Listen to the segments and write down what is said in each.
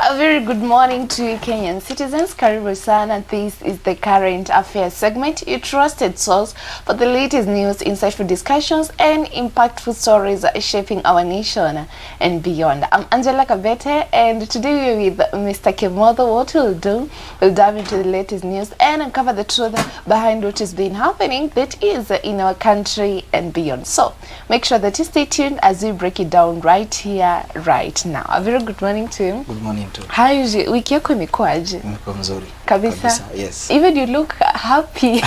A very good morning to you Kenyan citizens. Karibu sana. This is the Current Affairs segment, your trusted source for the latest news, insightful discussions, and impactful stories shaping our nation and beyond. I'm Angela Kabete, and today we're with Mr. Kimotho. What we'll do, we'll dive into the latest news and uncover the truth behind what has been happening that is in our country and beyond. So make sure that you stay tuned as we break it down right here, right now. A very good morning to you. Good morning too. How is it? Wiki yako imekuaje? Imekuwa mzuri. Kabisa. Yes. Even you look happy.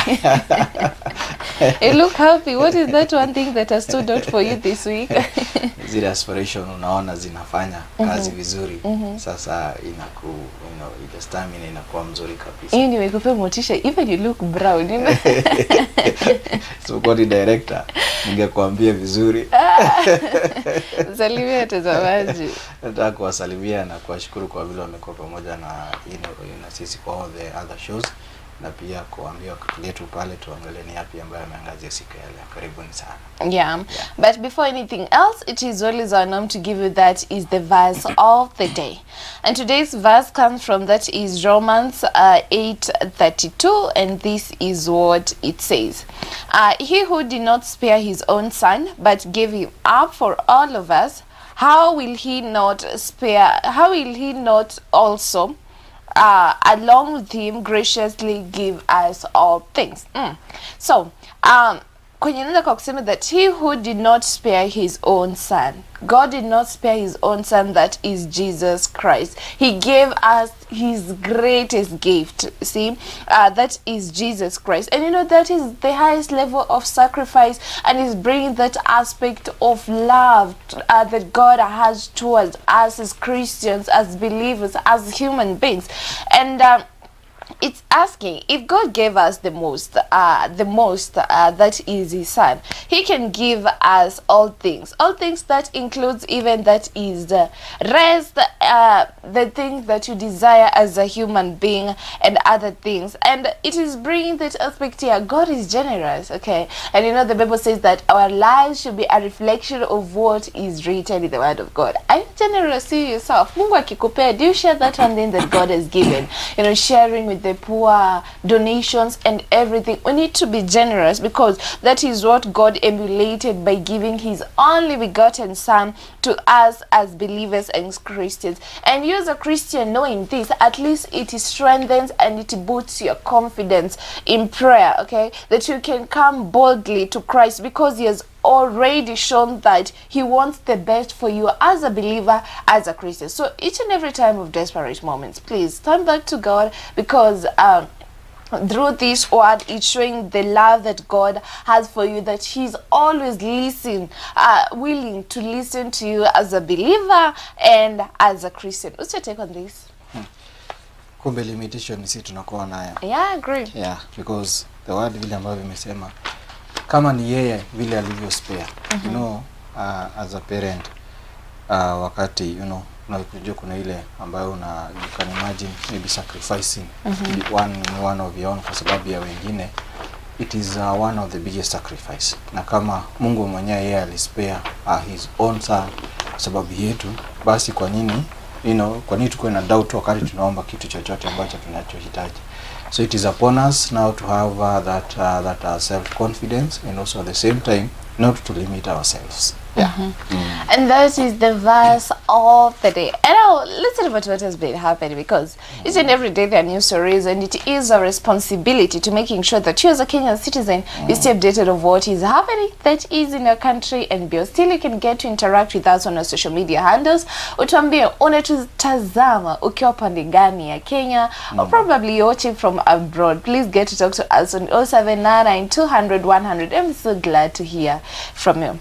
You look happy. What is that one thing that has stood out for you this week? Zile aspiration unaona zinafanya kazi vizuri. Sasa ile stamina inakuwa mzuri kabisa. Hii nimekupa motisha. Even you look brown. So kwa director ningekuambia vizuri. Salimia watazamaji. Nataka kuwasalimia na kuwashukuru kwa vile wamekuwa pamoja na na sisi kwa all the other shows, na pia kuambia wakati yetu pale tuangalie ni yapi ambayo ameangazia siku ya leo. Karibuni sana. Yeah. But before anything else, it is always our norm to give you that is the verse of the day. And today's verse comes from that is Romans 8:32, and this is what it says. He who did not spare his own son, but gave him up for all of us, how will he not also along with him graciously give us all things? So kwenye nenda kwa kusema that he who did not spare his own son, God did not spare his own son, that is Jesus Christ. He gave us his greatest gift. See, that is Jesus Christ. And you know, that is the highest level of sacrifice, and is bringing that aspect of love that God has towards us as Christians, as believers, as human beings. And it's asking, if God gave us the most, that is his son, he can give us all things that includes even that is the rest, the things that you desire as a human being and other things. And it is bringing that aspect here. God is generous, okay? And you know, the Bible says that our lives should be a reflection of what is written in the word of God. Are you generous to yourself? Mungu akikupea, do you share that one thing that God has given? You know, sharing with the poor, donations and everything. We need to be generous, because that is what God emulated by giving his only begotten son to us as believers and Christians. And you as a Christian, knowing this, at least it strengthens and it boosts your confidence in prayer, okay? That you can come boldly to Christ, because he has already shown that he wants the best for you as a believer, as a Christian. So each and every time of desperate moments, please turn back to God, because through this word, it's showing the love that God has for you, that he's always willing to listen to you as a believer and as a Christian. What's your take on this? Kumbe limitation si tunakuwa nayo. Yeah, I agree. Yeah, because the word vile ambavyo imesema kama ni yeye vile alivyo spare. You know, as a parent, wakati you know unajua kuna ile ambayo you can imagine maybe sacrificing one of your own kwa sababu ya wengine. It is one of the biggest sacrifice. Na kama Mungu mwenyewe yeye alispare his own son kwa sababu yetu, basi kwa nini kwa nini tuko na doubt wakati tunaomba kitu chochote ambacho tunachohitaji? So it is upon us now to have that self confidence, and also at the same time not to limit ourselves. Yeah. And that is the verse of the day. And now let's talk about what has been happening, because each and every day there are new stories, and it is a responsibility to making sure that you as a Kenyan citizen you stay updated of what is happening that is in your country and beyond. Still, you can get to interact with us on our social media handles. Utuambie unatutazama ukiwa pande gani ya Kenya, or probably you're watching from abroad. Please get to talk to us on 0799 200 100. I'm so glad to hear from you.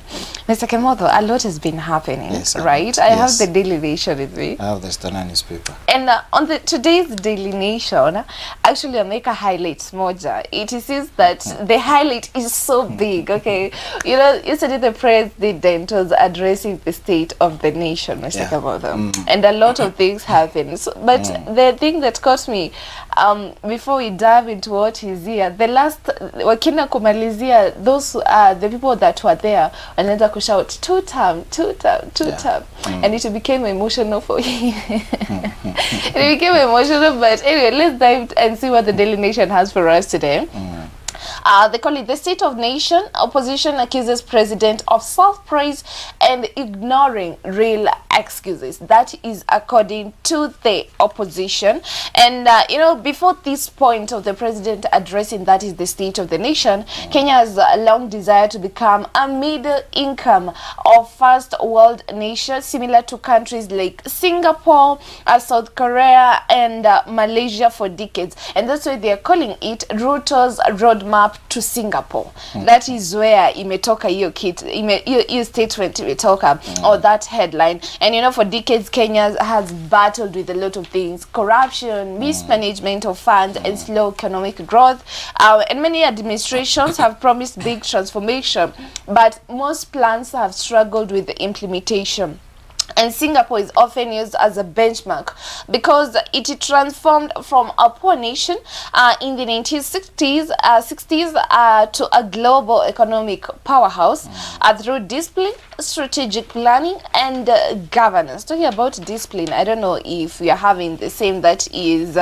Mr. Kimotho, a lot has been happening, yes, right? I have the Daily Nation with me. I have the Standard newspaper. And on today's Daily Nation, actually I make a highlights moja. It says that the highlight is so big, okay? You know, yesterday the president was addressing the state of the nation, Mr. Kimotho. And a lot of things happened. So, but the thing that caught me, before we dive into what is here, the last, wakina kumalizia, those the people that were there, wanaanza kushout, two-term, and it became emotional for him. It became emotional, but anyway, let's dive and see what the Daily Nation has for us today. They call it the State of Nation. Opposition accuses president of self-praise and ignoring real excuses. That is according to the opposition. And you know, before this point of the president addressing that is the state of the nation, Kenya has long desired to become a middle income or first world nation, similar to countries like Singapore, South Korea, and Malaysia for decades. And that's why they are calling it Ruto's roadmap to Singapore. That is where imetoka hiyo statement imetoka, or that headline. And you know, for decades Kenya has battled with a lot of things: corruption, mismanagement of funds, and slow economic growth. And many administrations have promised big transformation, but most plans have struggled with the implementation. And Singapore is often used as a benchmark because it transformed from a poor nation in the 1960s to a global economic powerhouse through discipline, strategic planning, and governance. Talking about discipline, I don't know if we are having the same that is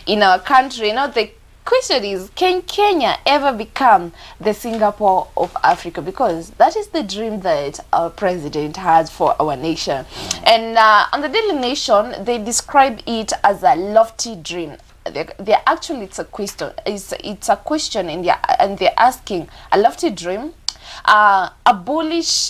in our country. You know, the question is, can Kenya ever become the Singapore of Africa? Because that is the dream that our president has for our nation. And on the Daily Nation, they describe it as a lofty dream. They're actually, it's a question. It's a question, and they're asking, a lofty dream. A bullish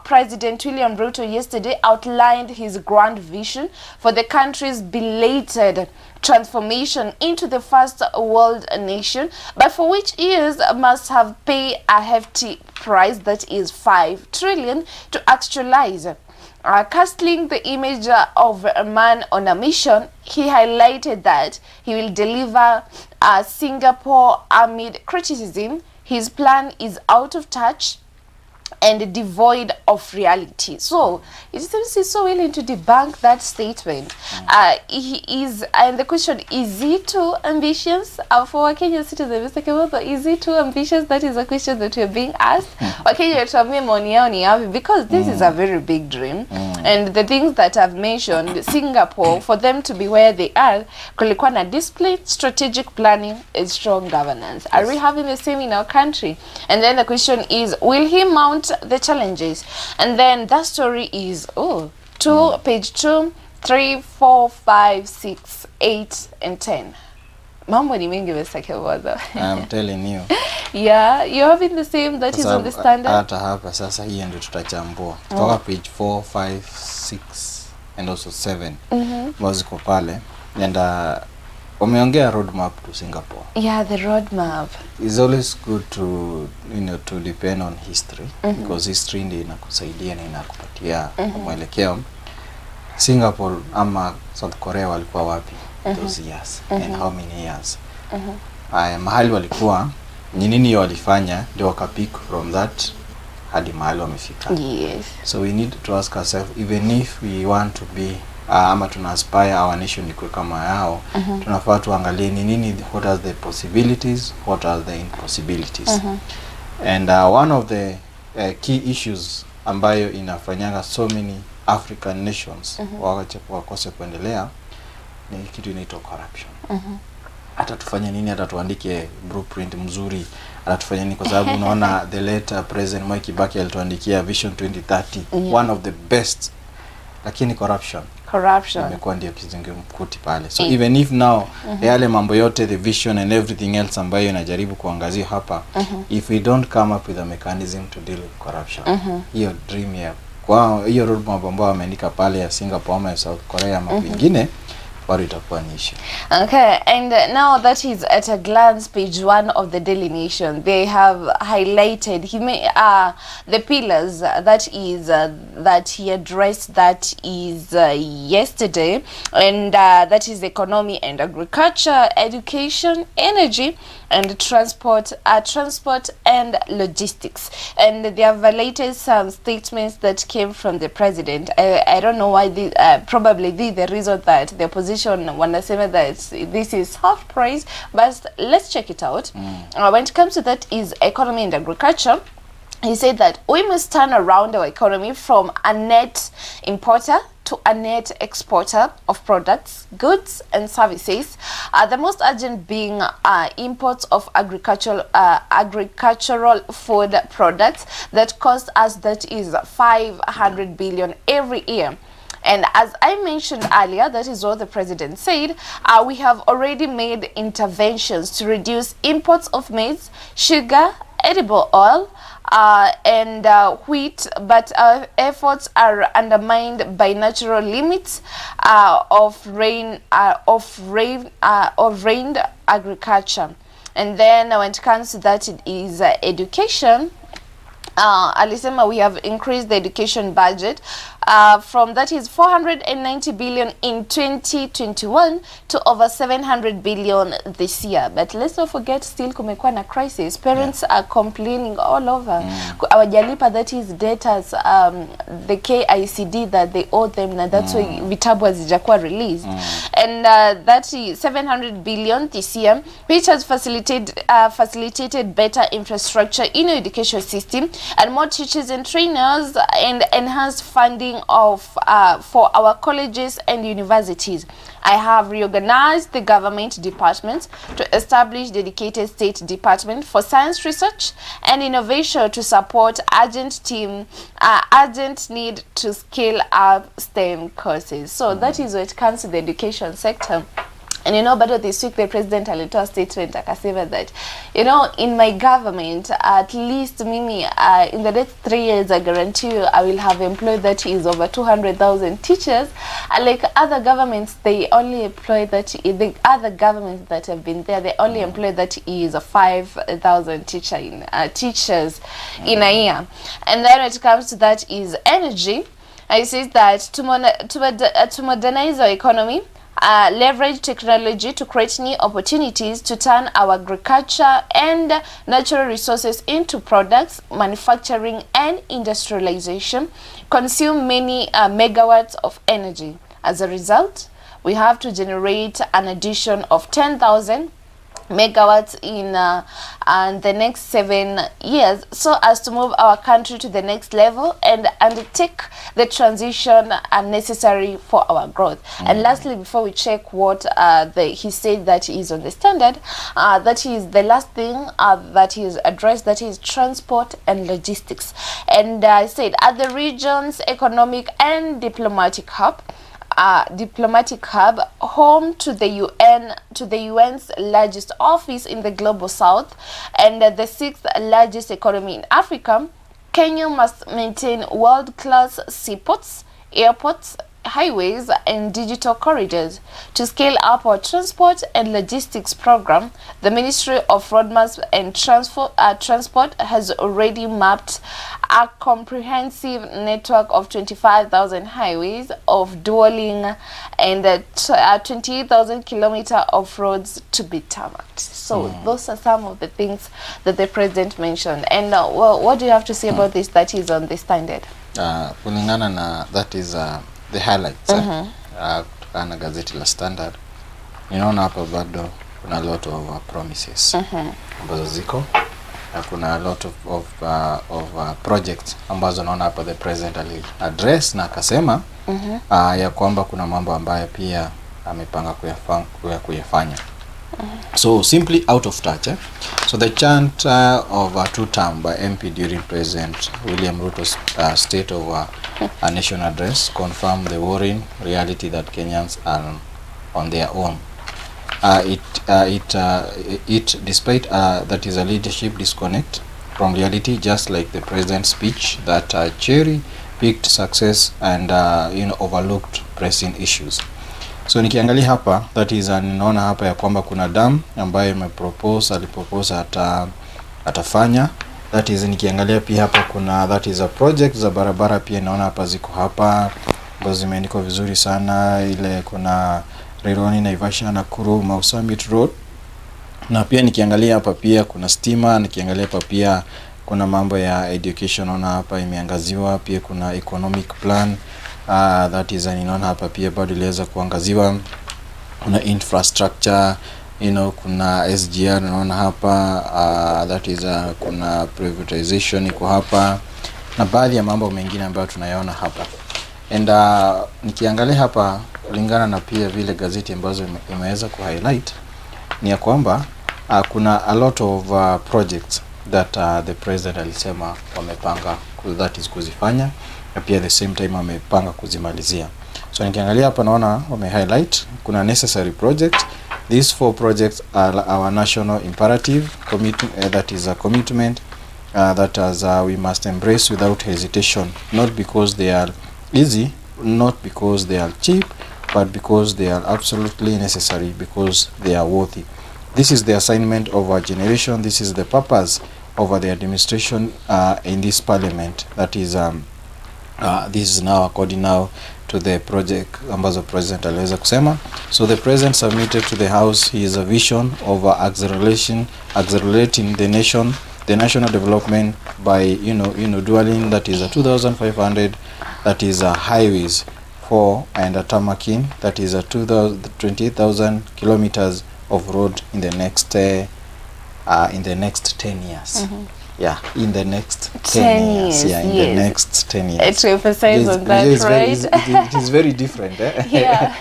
President William Ruto yesterday outlined his grand vision for the country's belated transformation into the first world nation, but for which years must have paid a hefty price, that is 5 trillion, to actualize. Casting the image of a man on a mission, he highlighted that he will deliver Singapore amid criticism. His plan is out of touch and devoid of reality. So it seems he's so willing to debunk that statement. He is, and the question, is he too ambitious for a Kenyan citizen? Mr. Kimotho, is he too ambitious? That is a question that we're being asked. Because this is a very big dream. And the things that I've mentioned, Singapore, for them to be where they are, kulikuwa na discipline, strategic planning, and strong governance. Are we having the same in our country? And then the question is, will he mount the challenges? And then that story is page 2, 3, 4, 5, 6, 8, and 10. Mambo ni mingi Mr. Kimotho. I'm telling you. Yeah, you're having the same that is on the standard. Hata hapa sasa hii ndio tutachambua. Kutoka page 4, 5, 6 and also 7. Waziko pale. And wameongea roadmap to Singapore. Yeah, the roadmap. It's always good to, you know, to depend on history, because history ndio inakusaidia na inakupatia mwelekeo. Singapore ama South Korea walikuwa wapi those years and how many years? Mahali walikuwa ni nini walifanya ndio wakapick from that hadi mahali wamefika. Yes. So we need to ask ourselves, even if we want to be ama tuna aspire our nation ikuwe kama yao, tunafaa tuangalie ni nini, what are the possibilities, what are the impossibilities. And one of the key issues ambayo inafanyanga so many African nations wakose kuendelea ni kitu inaitwa corruption. Hata tufanye nini, hata tuandike blueprint mzuri, hata tufanye nini, kwa sababu unaona the late President Mwai Kibaki alituandikia Vision 2030, one of the best, lakini corruption imekuwa ndio kizungumkuti pale. So even if now yale mambo yote, the vision and everything else ambayo inajaribu kuangazia hapa, if we don't come up with a mechanism to deal with corruption, hiyo dream ya kwa hiyo roadmap ambayo wameandika pale ya Singapore ama South Korea ama kwingine, bado itakuwa ni issue. Okay, and now that is at a glance page 1 of the Daily Nation. They have highlighted the pillars that he addressed, that is yesterday, and that is economy and agriculture, education, energy, and transport and logistics. And they have highlighted some statements that came from the president. I don't know why probably the reason that the opposition wanasema that this is half price, but let's check it out. When it comes to that is economy and agriculture, he said that we must turn around our economy from a net importer to a net exporter of products, goods and services, the most urgent being imports of agricultural food products that cost us, that is 500 billion every year. And as I mentioned earlier, that is what the president said, we have already made interventions to reduce imports of maize, sugar, edible oil, and wheat, but our efforts are undermined by natural limits of rained agriculture. And then when it comes to that, it is education. Alisema we have increased the education budget from, that is 490 billion in 2021 to over 700 billion this year. But let's not forget, still kumekuwa na crisis. Parents are complaining all over. Awajalipa, that is debtors, the KICD that they owe them, and that's why vitabu hazijakuwa released. And that is 700 billion this year, which has facilitated better infrastructure in our education system and more teachers and trainers, and enhanced funding of for our colleges and universities. I have reorganized the government departments to establish dedicated state department for science research and innovation to support urgent need to scale up STEM courses. So that is what comes to the education sector. And you know, but this week the president alitoa statement akasema that, you know, in my government, at least mimi in the next 3 years, I guarantee you I will have employed, that is over 200,000 teachers. Like other governments, they only employ that, the other governments that have been there, they only employ that is 5,000 teachers in a year. And then when it comes to that is energy, I say that to modernize our economy, leverage technology to create new opportunities to turn our agriculture and natural resources into products, manufacturing and industrialization, consume many megawatts of energy. As a result, we have to generate an addition of 10,000 megawatts in the next 7 years, so as to move our country to the next level and undertake the transition necessary for our growth. And lastly, before we check what he said that is on the standard, that is the last thing that is addressed, that is transport and logistics. And I said at the region's economic and diplomatic hub, home to the UN's largest office in the global south and the 6th largest economy in Africa, Kenya must maintain world-class seaports, airports, highways and digital corridors. To scale up our transport and logistics program, the Ministry of Roadmaps and Transport has already mapped a comprehensive network of 25,000 highways of dueling and 28,000 kilometers of roads to be tarmacked. So those are some of the things that the president mentioned. And what do you have to say about this that is on the standard? Kulingana na that is the highlights kutokana na gazeti la Standard, ninaona hapa bado kuna a lot of promises ambazo ziko, na kuna a lot of projects ambazo naona hapa the president ali address na akasema ya kwamba kuna mambo ambayo pia amepanga kuyafanya. So simply out of touch. So the chant of a two-term by MP during President William Ruto's State of a Nation address confirmed the worrying reality that Kenyans are on their own. Despite that is a leadership disconnect from reality, just like the president's speech that cherry-picked success and overlooked pressing issues. So nikiangalia hapa, that is ninaona hapa ya kwamba kuna dam ambayo alipropose atafanya. That is nikiangalia pia hapa kuna that is a project za barabara pia naona hapa ziko hapa ambazo zimeandikwa vizuri sana. Ile kuna Rironi Naivasha Nakuru Mau Summit Road, na pia nikiangalia hapa pia kuna stima. Nikiangalia hapa pia kuna mambo ya education naona hapa imeangaziwa. Pia kuna economic plan that is ninaona hapa pia bado iliweza kuangaziwa. Kuna infrastructure, kuna SGR naona hapa, that is kuna privatization iko hapa na baadhi ya mambo mengine ambayo tunayaona hapa. And nikiangalia hapa kulingana na pia vile gazeti ambazo imeweza kuhighlight ni ya kwamba kuna a lot of projects that the president alisema wamepanga that is kuzifanya, na pia the same time wamepanga kuzimalizia. So nikiangalia hapa naona highlight kuna necessary project. These 4 projects are our national imperative that is a commitment that as we must embrace without hesitation, not because they are easy, not because they are cheap, but because they are absolutely necessary, because they are worthy. This is the assignment of our generation. This is the purpose of the administration in this parliament. That is this is now according now to the project ambazo president aliweza kusema. So the president submitted to the house his vision of accelerating the national development by dualing, that is 2,500 that is highways for, and tarmacking, that is 28,000 kilometers of road in the next 10 years. Yeah, in the next 10 years. Yeah, in the next 10 years. To emphasize on that, right? It is very different. Yeah.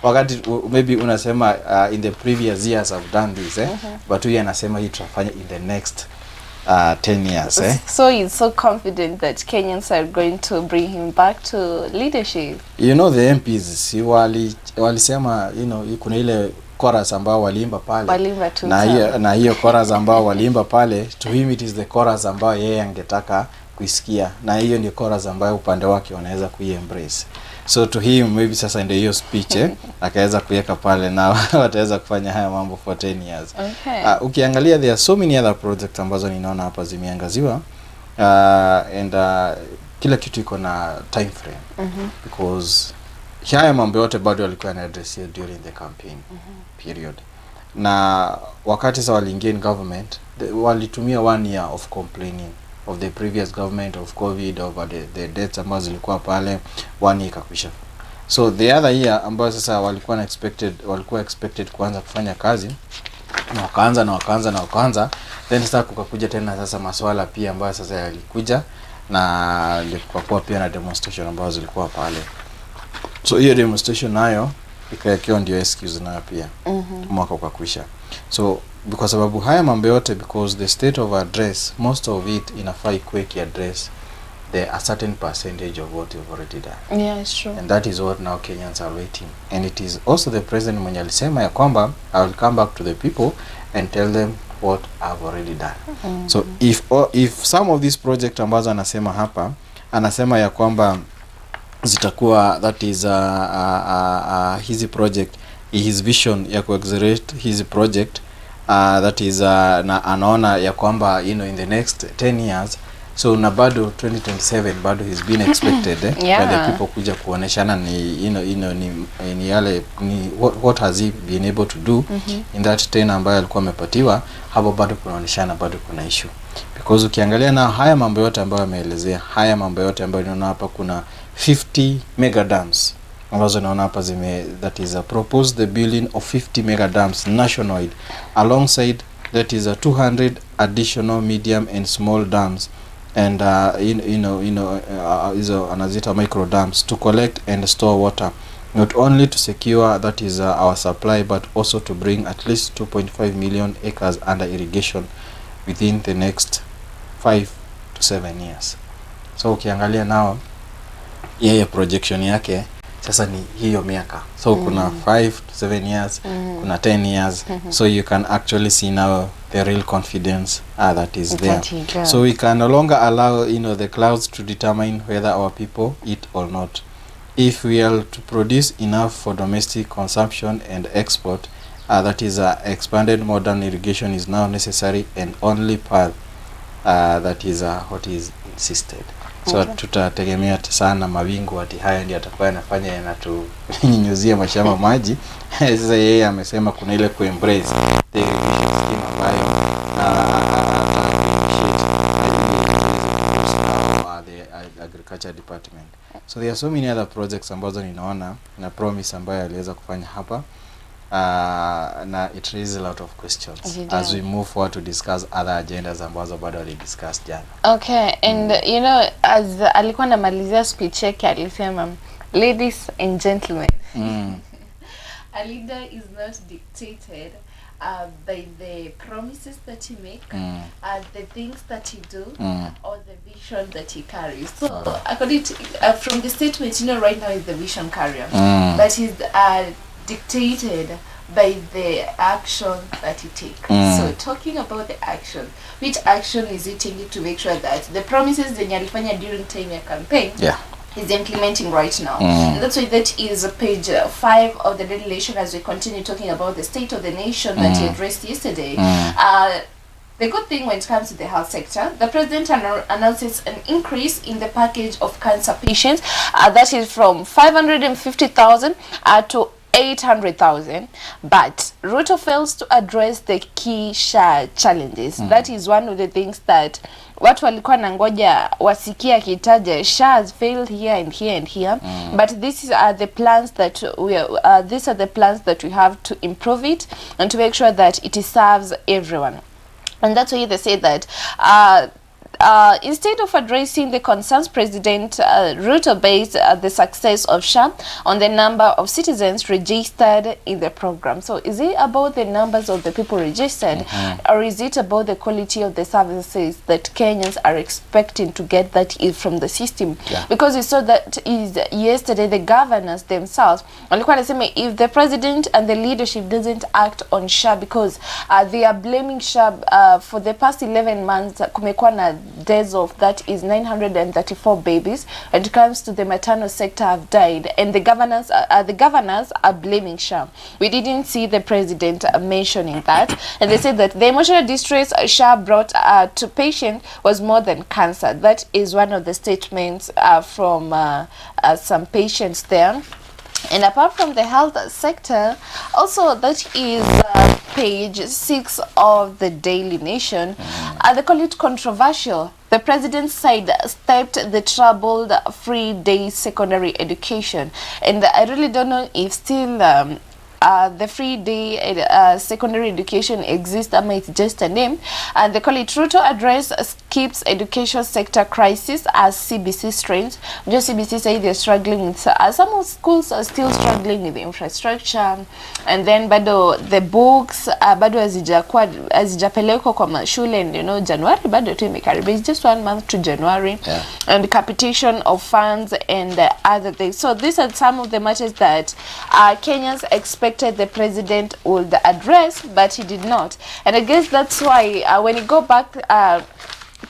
Wakati maybe unasema in the previous years I've done this, but huyu anasema hii tutafanya in the next 10 years. So he's so confident that Kenyans are going to bring him back to leadership. The MPs walisema kuna ile chorus ambao waliimba pale, na hiyo chorus ambao waliimba pale, to him it is the chorus ambao yeye angetaka kuisikia, na hiyo ndio chorus ambayo upande wake wanaweza kuiembrace. So to him maybe sasa ndio hiyo speech akaweza kuweka pale na wataweza kufanya haya mambo for 10 years. Okay. Ukiangalia there are so many other projects ambazo ninaona hapa zimeangaziwa, and kila kitu iko na time frame, because haya mambo yote bado walikuwa na address during the campaign period. Na wakati sasa waliingia in government, walitumia 1 year of complaining of the previous government, of COVID, over the deaths ambazo zilikuwa pale, 1 year ikakwisha. So the other year ambayo sasa walikuwa expected kuanza kufanya kazi, na wakaanza, then sasa kukakuja tena sasa maswala pia ambayo sasa yalikuja, na ilikuwa pia na demonstration ambazo zilikuwa pale. So hiyo demonstration nayo ikaekewa ndio excuse nayo pia mwaka ukakwisha. So kwa sababu haya mambo yote, because the state of address, most of it inafai quick address a certain percentage of what you've already done. Yeah, it's true. And that is what now Kenyans are waiting. And it is also the president mwenye alisema ya kwamba I will come back to the people and tell them what I've already done. So if some of these project ambazo anasema hapa, anasema ya kwamba zitakuwa, that is his project, his vision ya ku-accelerate his project, that is na anaona ya kwamba in the next 10 years. So na bado 2027 bado he's been expected by the people kuja kuoneshana ni ni yale ni what has he been able to do in that 10 ambayo alikuwa amepatiwa. Hapo bado kunaoneshana bado kuna issue, because ukiangalia na haya mambo yote ambayo ameelezea, haya mambo yote ambayo unaona hapa, kuna 50 mega dams ambazo naona hapa that is proposed the building of 50 mega dams nationwide, alongside that is 200 additional medium and small dams, and hizo anazita micro dams to collect and store water, not only to secure that is our supply, but also to bring at least 2.5 million acres under irrigation within the next 5 to 7 years. So ukiangalia now yeye projection yake sasa ni hiyo miaka, so kuna 5 to 7 years, kuna 10 years, so you can actually see now the real confidence that is there. So we can no longer allow the clouds to determine whether our people eat or not. If we are to produce enough for domestic consumption and export, that is expanded modern irrigation is now necessary and only path that is what is insisted. So tutategemea sana mawingu ati haya ndio atakuwa yanafanya yanatunyunyuzia mashamba maji. Sasa yeye amesema kuna ile ku-embrace the irrigation scheme ambayo the agriculture department. So there are so many other projects ambazo ninaona na promise ambayo aliweza kufanya hapa. na it raises a lot of questions as we move forward to discuss other agendas ambazo bado wali-discuss jana. Okay, and you know, as alikuwa namalizia speech yake alisema, ladies and gentlemen, a leader is not dictated by the promises that he makes, the things that he do, or the vision that he carries. So, according to, from the statement, you know, right now is the vision carrier, but he's dictated by the action that he takes. So, talking about the action, which action is he taking to make sure that the promises that alifanya during time ya campaign, is implementing right now. And that's why that is page 5 of the Daily Nation as we continue talking about the state of the nation that he addressed yesterday. The good thing when it comes to the health sector, the president announces an increase in the package of cancer patients. That is from 550,000 to 800,000, but Ruto fails to address the key SHA challenges. That is one of the things that watu walikuwa nangoja wasikia kitaja SHA has failed here and here and here, but these are the plans that these are the plans that we have to improve it and to make sure that it serves everyone. And that's why they say that instead of addressing the concerns, President Ruto based the success of SHA on the number of citizens registered in the program. So is it about the numbers of the people registered, or is it about the quality of the services that Kenyans are expecting to get that is from the system? Because we saw that is yesterday the governors themselves walikuwa nasema if the president and the leadership doesn't act on SHA, because they are blaming SHA for the past 11 months kumekuwa na deaths of that is 934 babies when it comes to the maternal sector have died, and the governors are blaming SHA. We didn't see the president mentioning that, and they said that the emotional distress SHA brought to patients was more than cancer. That is one of the statements from some patients there. And apart from the health sector, also that is page 6 of the Daily Nation. They call it controversial. The president's side stepped the troubled free-day secondary education. And I really don't know if still the free-day secondary education exists, or it's just a name. And they call it Ruto address skips education sector crisis as CBC strains. Just CBC say they're struggling with some schools are still struggling with the infrastructure, and then bado the books bado hazijapelekwa kwa mashule, and you know January bado tu imekaribia, it's just 1 month to January, and the capitation of funds and other things. So these are some of the matters that Kenyans expected the president would address, but he did not. And I guess that's why when you go back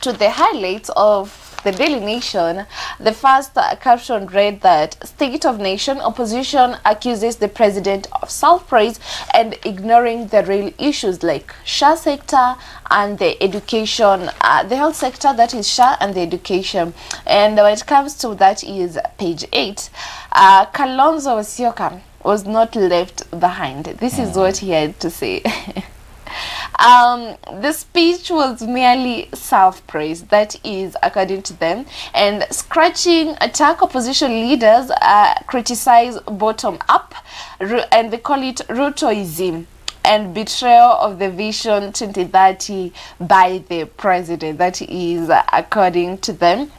to the highlights of the Daily Nation, the first caption read that State of Nation opposition accuses the president of self-praise and ignoring the real issues like SHA sector and the education, the health sector, that is SHA and the education. And when it comes to that is page 8. Kalonzo Musyoka was not left behind. This is what he had to say. The speech was merely self-praise, that is according to them, and scratching attack opposition leaders, criticize bottom-up, and they call it Rutoism and betrayal of the vision 2030 by the president. That is according to them.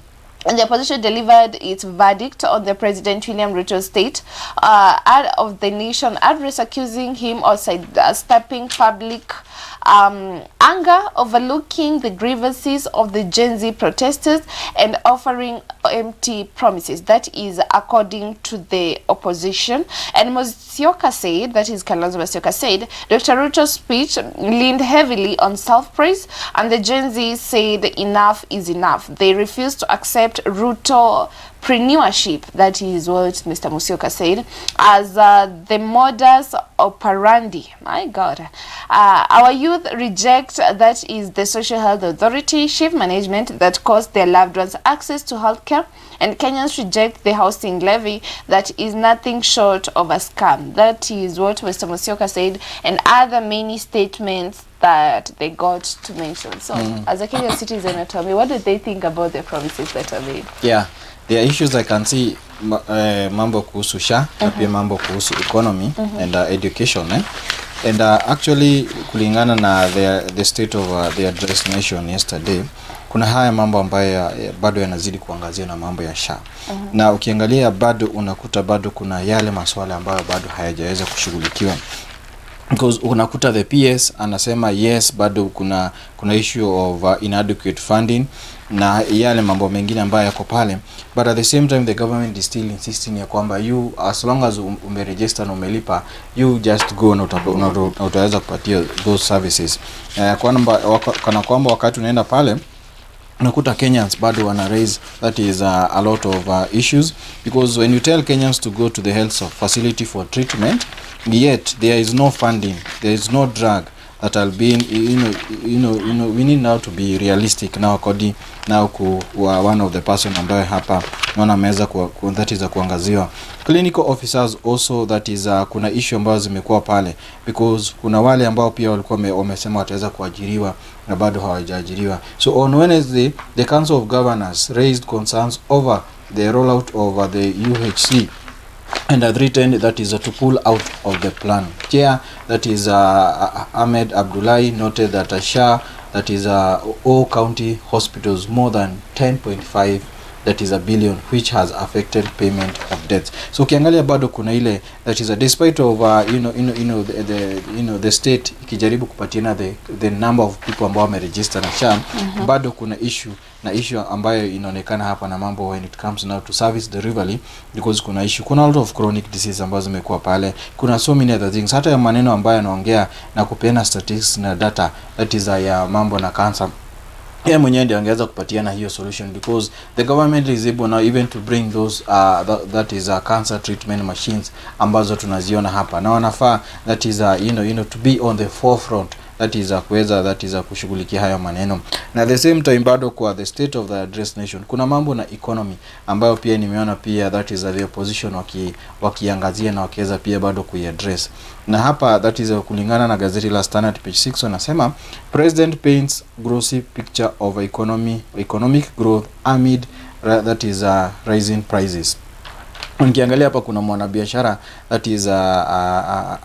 And the opposition delivered its verdict on the President William Ruto's state of the nation address, accusing him of sidestepping public anger, overlooking the grievances of the Gen Z protesters, and offering empty promises. That is according to the opposition. And Musyoka said, that is Kalonzo Musyoka said, Dr. Ruto's speech leaned heavily on self-praise, and the Gen Z said enough is enough. They refused to accept Rutopreneurship, that is what Mr. Musyoka said, as the modus operandi. My God. Our youth reject, that is the social health authority, shift management that cost their loved ones access to healthcare, and Kenyans reject the housing levy that is nothing short of a scam. That is what Mr. Musyoka said, and other many statements that they got to mention. So, as a Kenyan citizen, tell me, what did they think about the promises that are made? Yeah, There are issues I can see mambo kuhusu SHA na pia mambo kuhusu economy and education and actually kulingana na the state of the address nation yesterday, kuna haya mambo ambayo bado yanazidi kuangazia na mambo ya SHA. Na ukiangalia bado unakuta bado kuna yale maswala ambayo bado hayajaweza kushughulikiwa. Because unakuta the PS anasema yes, bado kuna issue of inadequate funding na yale mambo mengine ambayo yako pale, but at the same time the government is still insisting ya kwamba you as long as umeregister na umelipa, you just go na utaweza kupatia those services. Kana kwamba wakati unaenda pale unakuta Kenyans bado wana raise that is a lot of issues, because when you tell Kenyans to go to the health facility for treatment, yet there is no funding, there is no drug that will be we need now to be realistic now. Kodi now one of the person ambaye hapa naona ameweza that is kuangaziwa clinical officers also, that is kuna issue ambazo zimekuwa pale, because kuna wale ambao pia walikuwa wamesema wataweza kuajiriwa na bado hawajaajiriwa. So on Wednesday the Council of Governors raised concerns over the rollout of the UHC and threatened that is to pull out of the plan. Chair that is Ahmed Abdullahi noted that SHA, that is all county hospitals, more than 10.5 that is a billion, which has affected payment of debts. So ukiangalia bado kuna ile that is despite of the state ikijaribu kupatiana the number of people ambao wameregister na SHA, bado kuna issue ambayo inaonekana hapa na mambo when it comes now to service delivery, because kuna a lot of chronic disease ambazo zimekuwa pale, kuna so many other things, hata ya maneno ambayo yanaongea na kupeana statistics na data that is ya mambo na cancer. Yeye mwenyewe ndiye angeweza kupatiana hiyo solution, because the government is able now even to bring those that is cancer treatment machines ambazo tunaziona hapa, na wanafaa that is to be on the forefront, that is kuweza that is kushughulikia hayo maneno. Na the same time bado kwa the state of the address nation kuna mambo na economy ambayo pia nimeona pia that is the opposition wakiangazia na wakiweza pia bado kuiaddress. Na hapa that is kulingana na gazeti la Standard page 6 wanasema president paints glossy picture of economic growth amid that is rising prices. Ukiangalia hapa kuna mwanabiashara that is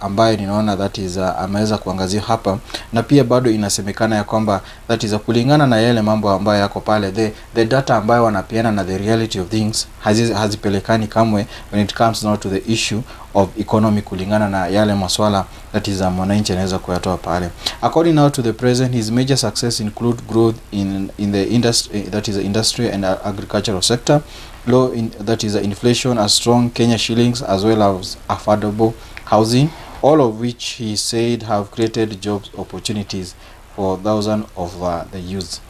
ambaye ninaona that is ameweza kuangazia hapa, na pia bado inasemekana ya kwamba that is kulingana na yale mambo ambayo yako pale, the data ambayo wanapeana na the reality of things hazipelekani kamwe when it comes now to the issue of economy, kulingana na yale maswala that is mwananchi anaweza kuyatoa pale. According now to the president, his major success include growth in the industry, that is the industry and agricultural sector, low that is inflation, a strong Kenya shillings, as well as affordable housing, all of which he said have created jobs opportunities for thousands of the youth.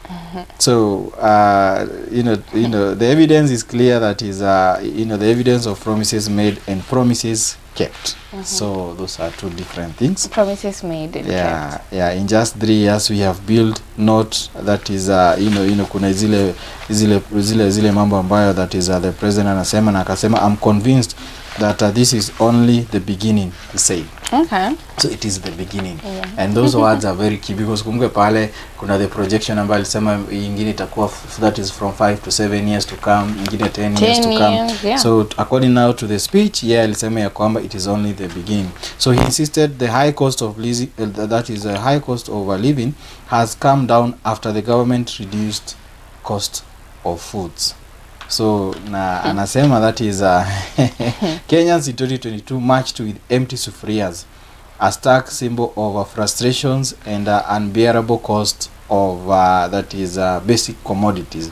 So the evidence is clear that is the evidence of promises made and promises kept. So those are two different things. Promises made and kept. Yeah, in just 3 years we have built not that is kuna zile mambo ambayo that is the president anasema, na akasema I'm convinced that this is only the beginning, he said. Okay. So it is the beginning. And those words are very key, because kumbuke pale kuna the projection ambayo alisema ingine itakuwa that is from 5 to 7 years to come, ingine 10 years to come. Yeah. So according now to the speech, alisema ya kwamba it is only the beginning. So he insisted the high cost of living, that is a high cost of living, has come down after the government reduced cost of foods. So na anasema that is Kenyans in 2022 marched with empty sufurias, a stark symbol of frustrations and unbearable cost of that is basic commodities.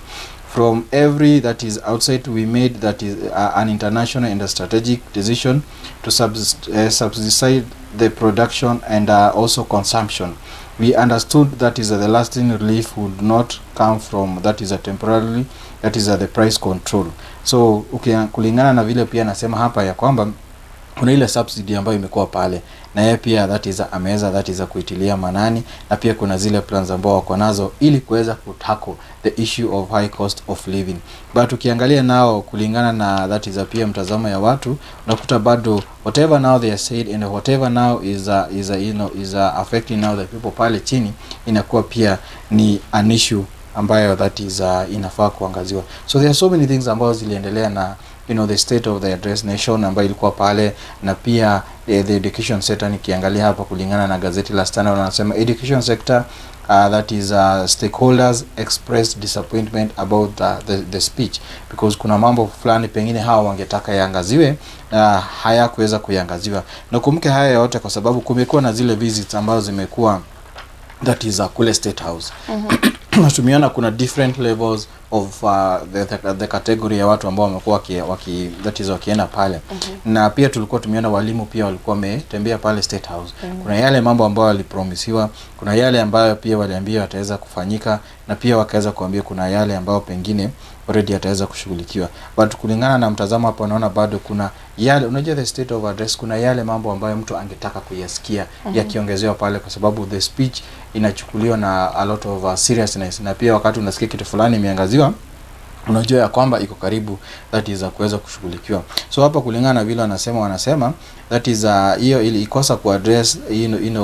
From every that is outside, we made that is an international and a strategic decision to subsidize the production and also consumption. We understood that is the lasting relief would not come from that is temporarily, that is the price control. So kulingana na vile pia nasema hapa ya kwamba kuna ile subsidy ambayo imekuwa pale, na yeye pia that is ameweza that is kuitilia manani, na pia kuna zile plans ambao wako nazo ili kuweza kutackle the issue of high cost of living. But ukiangalia nao kulingana na that is pia mtazamo ya watu, unakuta bado whatever now they are said and whatever now is affecting now the people pale chini, inakuwa pia ni an issue ambayo that is inafaa kuangaziwa. So there are so many things ambazo ziliendelea na the state of the address nation ambayo ilikuwa pale, na pia the education sector. Nikiangalia hapa kulingana na gazeti la Standard wanasema education sector that is stakeholders expressed disappointment about the speech, because kuna mambo fulani pengine hawa wangetaka yaangaziwe hayakuweza kuyangaziwa. Na kumbuke haya yote kwa sababu kumekuwa na zile visits ambazo zimekuwa that is kule State House. Tumeona kuna different levels of the category ya watu ambao wamekuwa wakienda pale. Na pia tulikuwa tumeona walimu pia walikuwa wametembea pale State House. Kuna yale mambo ambayo walipromisiwa, kuna yale ambayo pia waliambiwa wataweza kufanyika, na pia wakaweza kuambia kuna yale ambayo pengine already yataweza kushughulikiwa. But kulingana na mtazamo hapo naona bado kuna yale, unajua the state of address, kuna yale mambo ambayo mtu angetaka kuyasikia yakiongezewa pale, kwa sababu the speech inachukuliwa na a lot of seriousness, na pia wakati unasikia kitu fulani imeangaziwa unajua ya kwamba iko karibu that is kuweza kushughulikiwa. So hapa kulingana na vile wanasema that is hiyo ili ikosa kuaddress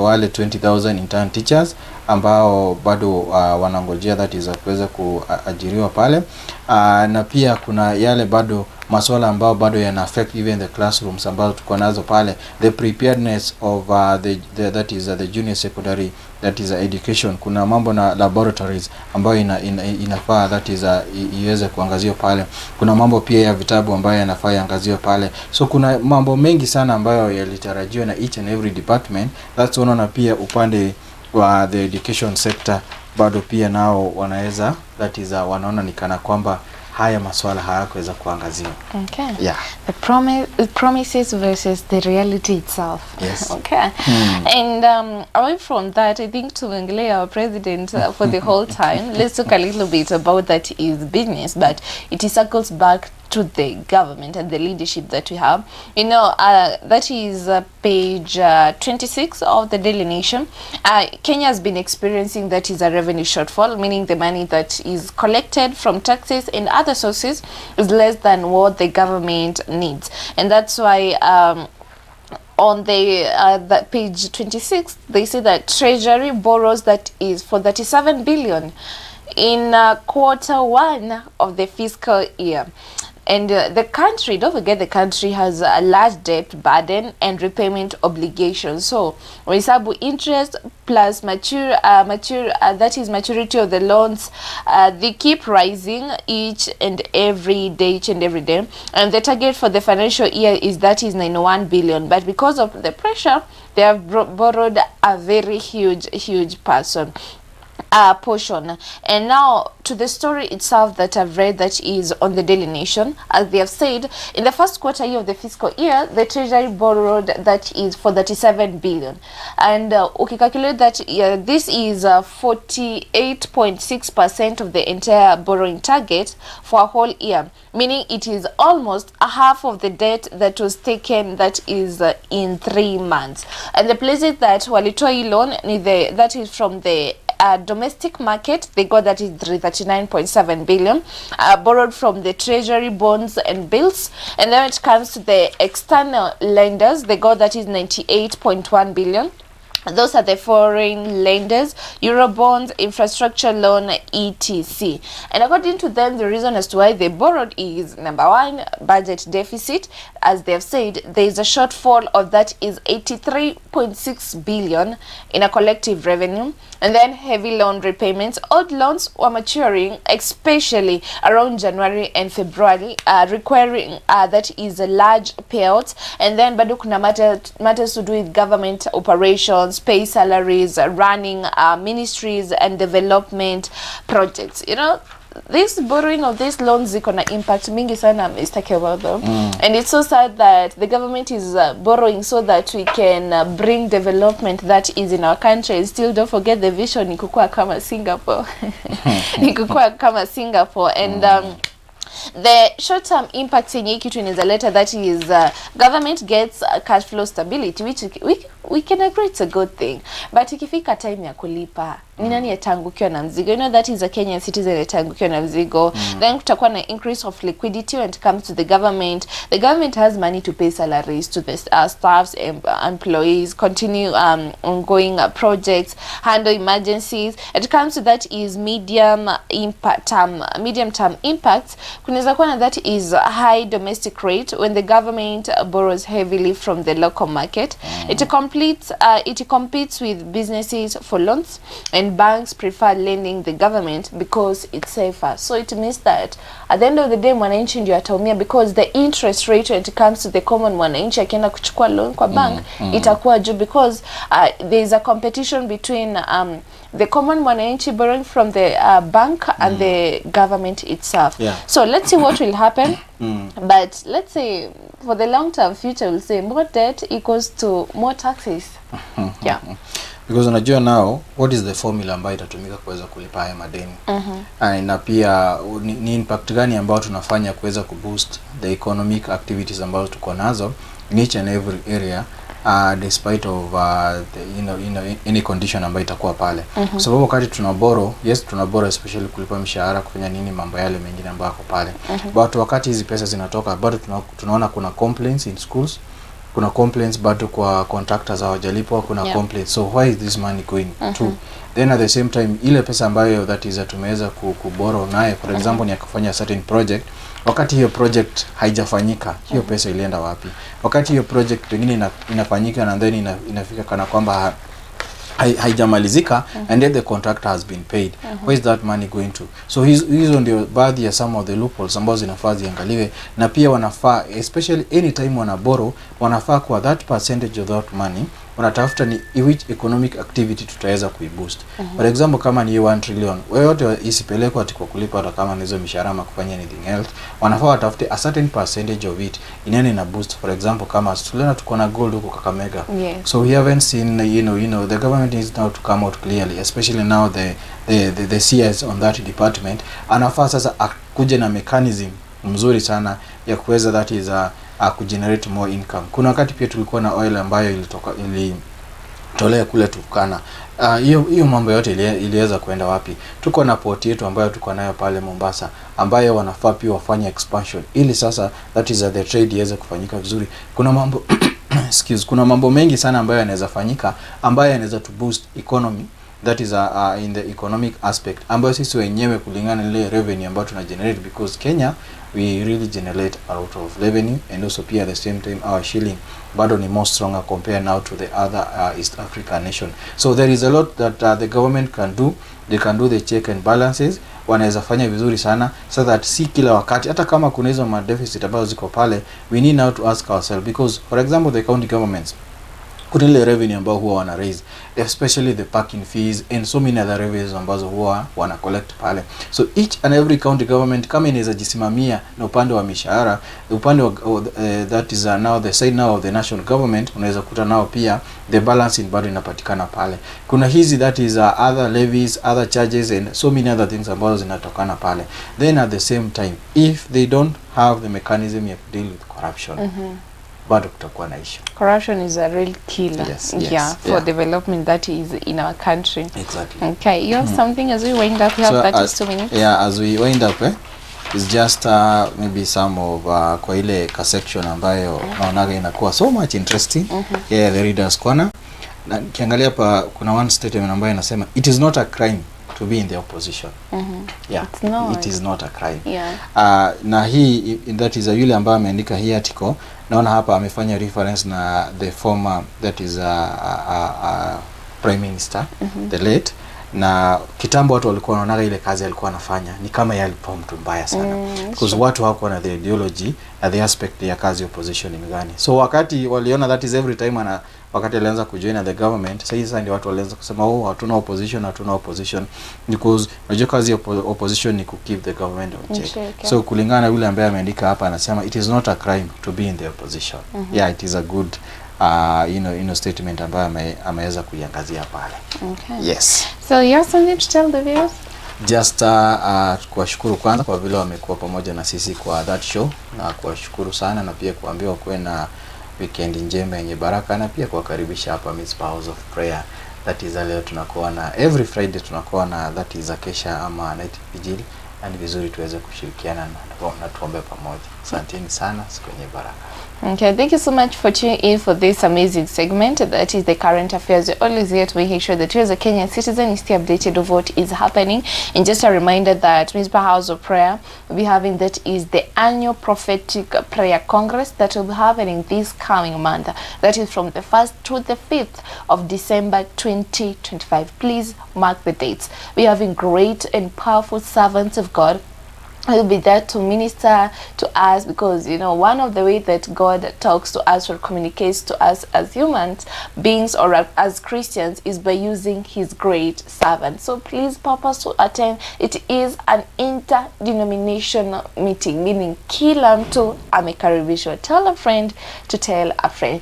wale 20,000 intern teachers ambao bado wanangojea that is kuweza kuajiriwa pale. Na pia kuna yale bado masuala ambao bado yana affect even the classrooms ambao tuko nazo pale, the preparedness of that is the junior secondary that is education. Kuna mambo na laboratories ambayo inafaa that is iweze kuangaziwa pale. Kuna mambo pia ya vitabu ambayo yanafaa yaangaziwe pale. So kuna mambo mengi sana ambayo yalitarajiwa na each and every department. That's unaona pia upande wa the education sector bado pia nao wanaweza that is wanaona ni kana kwamba haya maswala hayakuweza kuangaziwa. Okay. Yeah. The promises versus the reality itself. Yes. Okay. And away from that, I think to Wengle, our president, for the whole time, let's talk a little bit about that is business, but it circles back to the government and the leadership that we have. That is page 26 of the Daily Nation. Kenya has been experiencing that is a revenue shortfall, meaning the money that is collected from taxes and other sources is less than what the government needs. And that's why on the page 26, they say that Treasury borrows that is for 37 billion in Q1 of the fiscal year. And the country, don't forget, the country has a large debt burden and repayment obligations. So, reasonable interest plus that is maturity of the loans, they keep rising each and every day. And the target for the financial year is 91 billion. But because of the pressure, they have borrowed a very huge portion. And now to the story itself that I've read that is on the Daily Nation. As they have said, in the first quarter year of the fiscal year, the Treasury borrowed that is for 37 billion. And calculate that this is 48.6% of the entire borrowing target for a whole year, meaning it is almost a half of the debt that was taken that is in 3 months. And the places that walitoa loan, that is from the domestic market, they got that is 39.7 billion, borrowed from the treasury bonds and bills. And then when it comes to the external lenders, they got that is 98.1 billion. Those are the foreign lenders, Eurobonds, infrastructure loan, etc. And according to them, the reason as to why they borrowed is, number one, budget deficit. As they have said, there is a shortfall of that is 83.6 billion in a collective revenue. And then heavy loan repayments. Old loans were maturing, especially around January and February, requiring that is a large payout. And then bado kuna matters to do with government operations, pay salaries, running ministries and development projects. This borrowing of these loans is gonna impact mingi sana, Mr. Kimotho. And it's so sad that the government is borrowing so that we can bring development that is in our country. And still, don't forget the vision ni kukua kama Singapore. Ni kukua kama Singapore. And the short-term impact in kitu inaweza leta that is government gets cash flow stability, which we can agree it's a good thing, but ikifika time ya kulipa ni nani atangukiwa na mzigo? You know that is a Kenyan citizen atangukiwa na mzigo. Then kutakuwa na increase of liquidity when it comes to the government. The government has money to pay salaries to the staffs and employees, continue ongoing projects, handle emergencies. It comes to that is medium term impacts. Kunaweza kuwa na that is high domestic rate when the government borrows heavily from the local market. It competes with businesses for loans, and banks prefer lending the government because it's safer. So it means that at the end of the day mwananchi ndio ataumia, because the interest rate when it comes to the common mwananchi akienda kuchukua loan kwa bank itakuwa juu, because there is a competition between the common mwananchi borrowing from the bank and the government itself. So let's see what will happen. But let's say for the long term future, we'll say more debt equals to more taxes. Because unajua now what is the formula ambayo itatumika kuweza kulipa haya madeni. Na pia ni impact gani ambayo tunafanya kuweza kuboost the economic activities ambazo tuko nazo in each and every area, despite of any condition ambayo itakuwa pale. Sababu wakati tunaboro, tunaboro especially kulipa mishahara, kufanya nini mambo yale mengine ambayo yako pale. But wakati hizi pesa zinatoka, bado tunaona kuna complaints in schools, kuna complaints bado kwa contractors hawajalipwa, kuna complaints. So why is this money going to? Then at the same time ile pesa ambayo that is tumeweza kuboro naye, for example ni akufanya certain project, wakati hiyo project haijafanyika, hiyo pesa ilienda wapi? Wakati hiyo project pengine inafanyika na then inafika kana kwamba haijamalizika, and then the contractor has been paid, where is that money going to? So hizo ndio baadhi ya some of the loopholes ambazo zinafaa ziangaliwe, na pia wanafaa especially anytime wanaboro, wanafaa kwa that percentage of that money wanatafuta ni which economic activity tutaweza kuiboost. For example kama ni 1 trillion, yote isipelekwa ati kwa kulipa hata kama nizo mishahara ama kufanya anything else, wanafaa watafute a certain percentage of it inene na boost. For example kama tulena tuko na gold huko Kakamega, so we haven't seen you know the government is now to come out clearly, especially now the CS on that department anafaa sasa akuje na mechanism mzuri sana ya kuweza that is kugenerate more income. Kuna wakati pia tulikuwa na oil ambayo ilitolea kule Turkana. Hiyo mambo yote iliweza kuenda wapi? Tuko na port yetu ambayo tuko nayo pale Mombasa, ambayo wanafaa pia wafanye expansion ili sasa that is the trade iweze kufanyika vizuri. Kuna mambo kuna mambo mengi sana ambayo yanaweza fanyika, ambayo yanaweza to boost economy, that is in the economic aspect, ambayo sisi wenyewe kulingana ile revenue ambayo tuna generate, because Kenya we really generate a lot of revenue, and also pia at the same time our shilling bado ni more stronger compared now to the other East African nation. So there is a lot that the government can do. They can do the check and balances, wanaweza fanya vizuri sana, so that si kila wakati hata kama kuna hizo deficit ambazo ziko pale, we need now to ask ourselves, because for example the county governments kuna ile revenue ambao huwa wana raise, especially the parking fees and so many other revenues ambazo huwa wana collect pale. So each and every county government kama inaweza jisimamia na upande wa mishahara, upande wa that is now the side now of the national government, unaweza kuta nao pia the balancing bado inapatikana pale. Kuna hizi that is other levies, other charges and so many other things ambazo zinatokana pale. Then at the same time, if they don't have the mechanism to deal with corruption, bado kutakuwa na issue. Corruption is a real killer. For development that is in our country. Exactly. Okay, you have something as we wind up? We have 32 minutes. As we wind up, it's just maybe some of kwa ile section ambayo naonaga inakuwa so much interesting. The readers corner. Na kiangalia hapa kuna one statement ambayo inasema it is not a crime to be in the opposition. It is not a crime. Na hii that is yule ambaye ameandika hii article, naona hapa amefanya reference na the former that is prime minister, the late, na kitambo watu walikuwa wanaona ile kazi alikuwa anafanya ni kama yeye alikuwa mtu mbaya sana, because watu hawakuwa na the ideology na the aspect ya kazi opposition ni gani. So wakati waliona that is every time wakati alianza kujoin the government, sasa ndio watu walianza kusema hatuna opposition, because unajua kazi ya opposition ni keep the government on check. So kulingana yule ambaye ameandika hapa anasema it is not a crime to be in the opposition. It is a good statement ambayo ameweza kuiangazia pale. Yes. So you have something to tell the viewers? Just kuwashukuru kwanza kwa vile wamekuwa pamoja na sisi kwa that show, na kuwashukuru sana, na pia kuambiwa kuwe na weekend njema yenye baraka, na pia kuwakaribisha hapa Mizpah House of Prayer. that is leo tunakuwa na every Friday tunakuwa na that is a kesha ama night vigil, and vizuri tuweze kushirikiana na tuombe pamoja. Asanteni sana, siku yenye baraka. Okay, thank you so much for tuning in for this amazing segment that is the current affairs. We're always here to make sure that you as a Kenyan citizen is stay updated of what is happening. And just a reminder that Mizpah House of Prayer will be having, that is the annual prophetic prayer congress that will be happening this coming month. That is from the 1st to the 5th of December 2025. Please mark the dates. We're having great and powerful servants of God will be there to minister to us, because you know, one of the way that God talks to us or communicates to us as humans beings or as Christians is by using his great servant. So please purpose to attend. It is an interdenominational meeting, meaning kila mtu amekaribishwa. Tell a friend to tell a friend.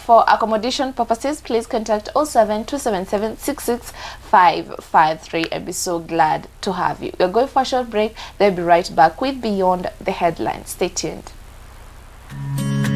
For accommodation purposes, please contact 0727766553. I'll be so glad to have you. We're going for a short break. They'll be right back with Beyond the Headlines. Stay tuned.